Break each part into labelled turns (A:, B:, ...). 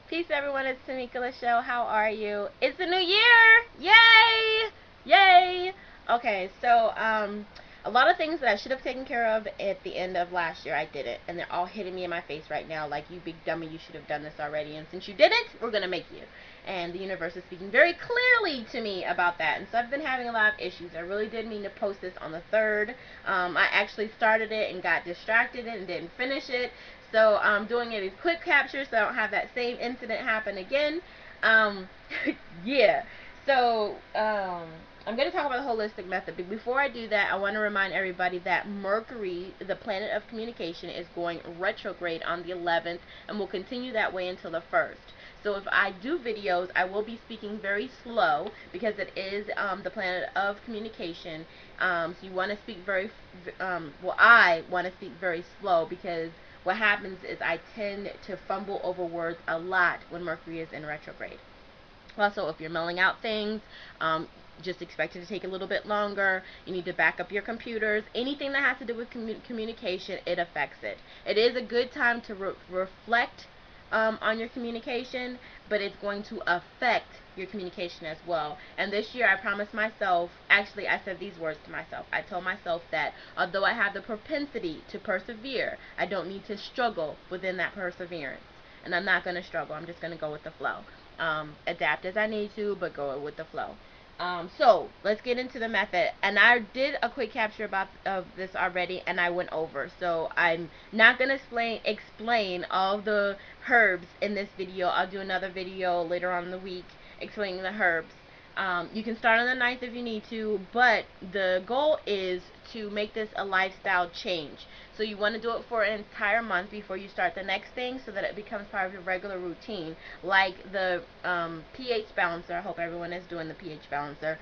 A: Peace, everyone. It's Tamika the Show. How are you? It's a new year! Yay! Yay! Okay, so a lot of things that I should have taken care of at the end of last year, I didn't, and they're all hitting me in my face right now. Like, you big dummy, you should have done this already. And since you didn't, we're gonna make you. And the universe is speaking very clearly to me about that. And so I've been having a lot of issues. I really did mean to post this on the 3rd. I actually started it and got distracted and didn't finish it. So I'm doing it as quick capture so I don't have that same incident happen again. Um, yeah. So I'm going to talk about the holistic method. But before I do that, I want to remind everybody that Mercury, the planet of communication, is going retrograde on the 11th and will continue that way until the 1st. So if I do videos, I will be speaking very slow because it is the planet of communication. So you want to speak very, well, I want to speak very slow because what happens is I tend to fumble over words a lot when Mercury is in retrograde. Also, if you're mailing out things, just expect it to take a little bit longer. You need to back up your computers. Anything that has to do with communication, it affects it. It is a good time to reflect on your communication, but it's going to affect your communication as well. And this year I promised myself, actually I said these words to myself. I told myself that although I have the propensity to persevere, I don't need to struggle within that perseverance. And I'm not going to struggle. I'm just going to go with the flow. Adapt as I need to, but go with the flow. So let's get into the method. And I did a quick capture of this already, and I went over. So I'm not gonna explain all the herbs in this video. I'll do another video later on in the week explaining the herbs. You can start on the 9th if you need to, but the goal is to make this a lifestyle change. So you want to do it for an entire month before you start the next thing so that it becomes part of your regular routine. Like the pH balancer, I hope everyone is doing the pH balancer,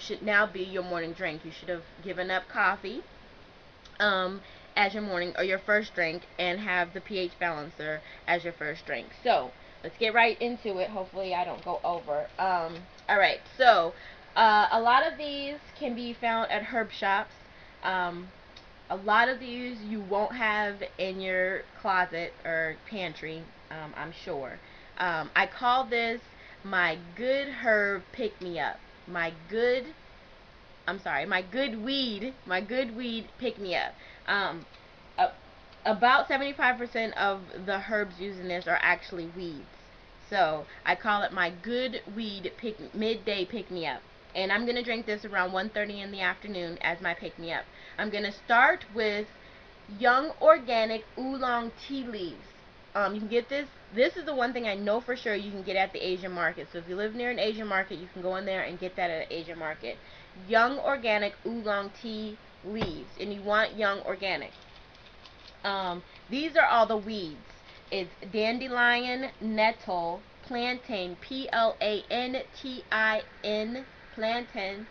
A: should now be your morning drink. You should have given up coffee as your morning or your first drink and have the pH balancer as your first drink. So let's get right into it. Hopefully I don't go over. Alright, so a lot of these can be found at herb shops. A lot of these you won't have in your closet or pantry, I'm sure. I call this my good herb pick-me-up. My good weed pick-me-up. Um, about 75% of the herbs used in this are actually weeds. So I call it my good weed midday pick-me-up. And I'm going to drink this around 1:30 in the afternoon as my pick-me-up. I'm going to start with young organic oolong tea leaves. You can get this. This is the one thing I know for sure you can get at the Asian market. So if you live near an Asian market, you can go in there and get that at an Asian market. Young organic oolong tea leaves. And you want young organic. These are all the weeds. It's dandelion, nettle, plantain, plantain, plantain,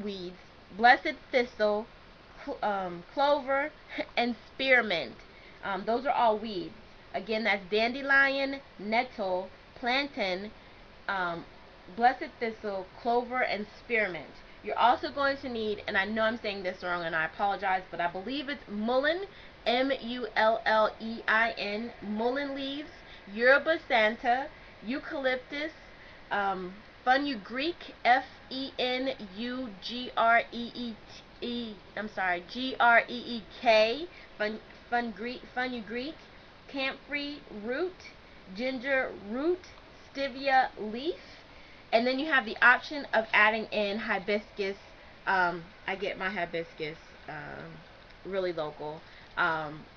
A: weeds, blessed thistle, clover, and spearmint. Those are all weeds. Again, that's dandelion, nettle, plantain, um, blessed thistle, clover, and spearmint. You're also going to need, and I know I'm saying this wrong and I apologize, but I believe it's mullein, Mullein, mullein leaves, yerba santa, eucalyptus, fenugreek, Greek, fenugreek, camphor root, ginger root, stevia leaf, and then you have the option of adding in hibiscus. I get my hibiscus really local.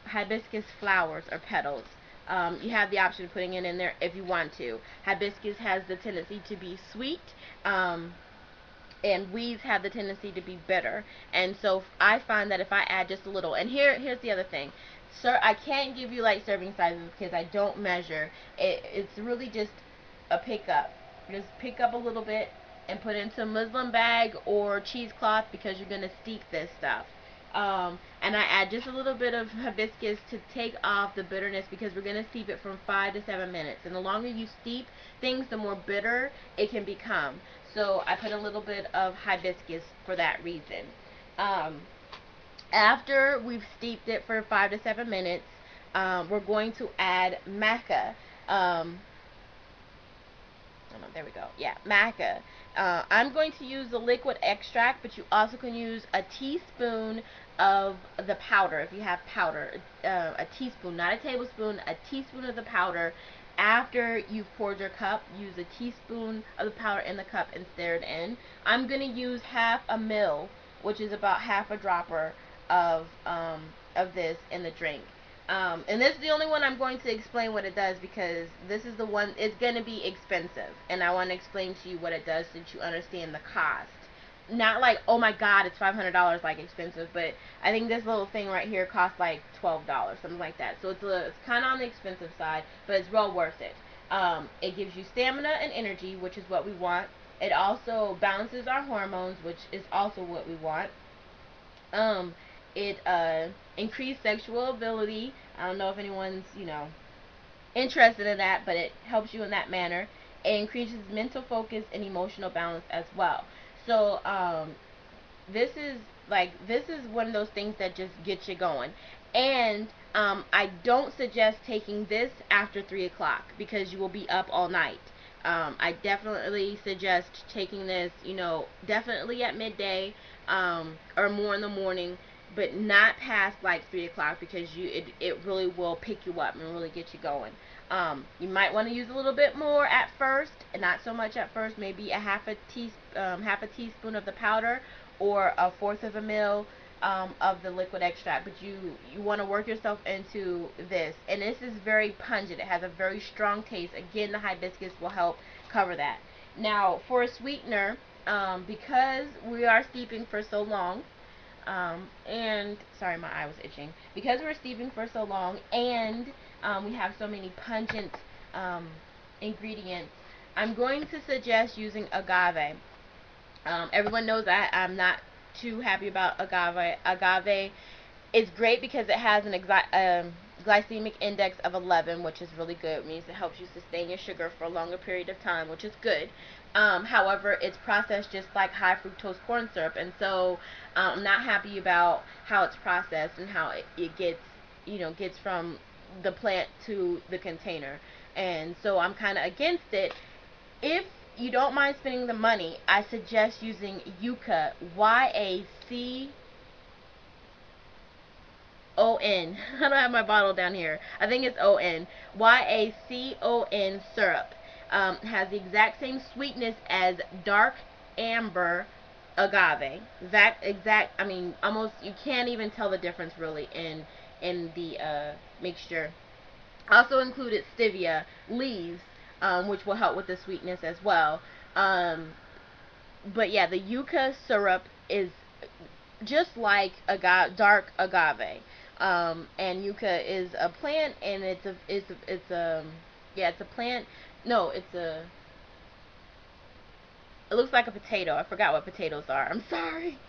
A: Hibiscus flowers or petals. You have the option of putting it in there if you want to. Hibiscus has the tendency to be sweet, and weeds have the tendency to be bitter. And so I find that if I add just a little, and here's the other thing. Sir, I can't give you like serving sizes because I don't measure. It's really just a pickup. Just pick up a little bit and put it into a muslin bag or cheesecloth because you're going to steep this stuff. And I add just a little bit of hibiscus to take off the bitterness because we're going to steep it from 5 to 7 minutes. And the longer you steep things, the more bitter it can become. So I put a little bit of hibiscus for that reason. After we've steeped it for 5 to 7 minutes, we're going to add maca. There we go. Yeah, maca. I'm going to use the liquid extract, but you also can use a teaspoon of the powder if you have powder. A teaspoon, not a tablespoon, a teaspoon of the powder. After you've poured your cup, use a teaspoon of the powder in the cup and stir it in. I'm going to use half a ml, which is about half a dropper of this in the drink. And this is the only one I'm going to explain what it does, because this is the one, it's going to be expensive, and I want to explain to you what it does so that you understand the cost. Not like, oh my god, it's $500 like expensive, but I think this little thing right here costs like $12, something like that. So it's kind of on the expensive side, but it's well worth it. It gives you stamina and energy, which is what we want. It also balances our hormones, which is also what we want. It increased sexual ability. I don't know if anyone's, interested in that, but it helps you in that manner. It increases mental focus and emotional balance as well. So this is one of those things that just gets you going. And I don't suggest taking this after 3 o'clock because you will be up all night. I definitely suggest taking this, definitely at midday or more in the morning, but not past like 3 o'clock, because it really will pick you up and really get you going. You might want to use a little bit more at first, and not so much at first. Maybe a half a teaspoon of the powder, or a fourth of a ml of the liquid extract. But you want to work yourself into this, and this is very pungent. It has a very strong taste. Again, the hibiscus will help cover that. Now, for a sweetener, because we are steeping for so long, and sorry, my eye was itching. Because we're steeping for so long, and we have so many pungent ingredients, I'm going to suggest using agave. Everyone knows that I'm not too happy about agave. Agave is great because it has an glycemic index of 11, which is really good. It means it helps you sustain your sugar for a longer period of time, which is good. However, it's processed just like high fructose corn syrup, and so I'm not happy about how it's processed and how it gets from the plant to the container. And so I'm kind of against it. If you don't mind spending the money, I suggest using Yucca, Y-A-C-O-N. I don't have my bottle down here. I think it's O-N. Y-A-C-O-N syrup. Has the exact same sweetness as dark amber agave. Almost, you can't even tell the difference really in the mixture. Also included stevia leaves, which will help with the sweetness as well. But yeah, the yucca syrup is just like dark agave. And yucca is a plant, and it's a plant. No, it looks like a potato. I forgot what potatoes are. I'm sorry.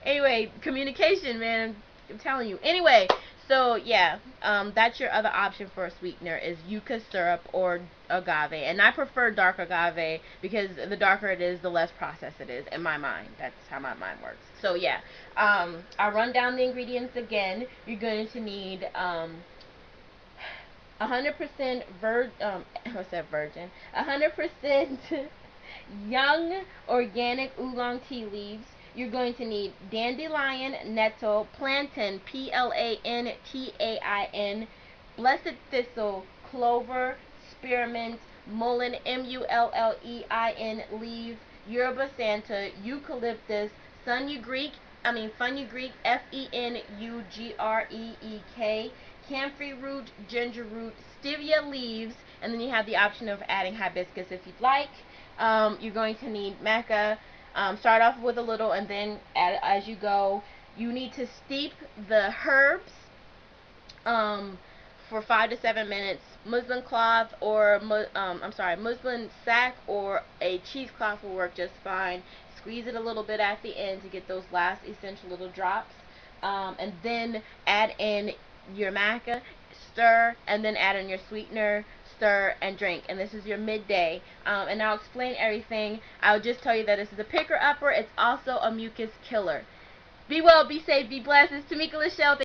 A: Anyway, communication, man. I'm telling you. Anyway, so yeah, that's your other option for a sweetener, is yucca syrup or agave. And I prefer dark agave because the darker it is, the less processed it is in my mind. That's how my mind works. So yeah, I'll run down the ingredients again. You're going to need 100% I said virgin, 100% young organic oolong tea leaves. You're going to need dandelion, nettle, plantain, Plantain, blessed thistle, clover, spearmint, mullein, Mullein leaves, yerba santa, eucalyptus, fenugreek, Fenugreek, camphor root, ginger root, stevia leaves, and then you have the option of adding hibiscus if you'd like. You're going to need maca. Start off with a little and then add as you go. You need to steep the herbs for 5 to 7 minutes. Muslin cloth or muslin sack or a cheesecloth will work just fine. Squeeze it a little bit at the end to get those last essential little drops, and then add in your maca, stir, and then add in your sweetener, stir, and drink. And this is your midday. And I'll explain everything. I'll just tell you that this is a picker upper. It's also a mucus killer. Be well, be safe, be blessed. It's Tamika Lachelle.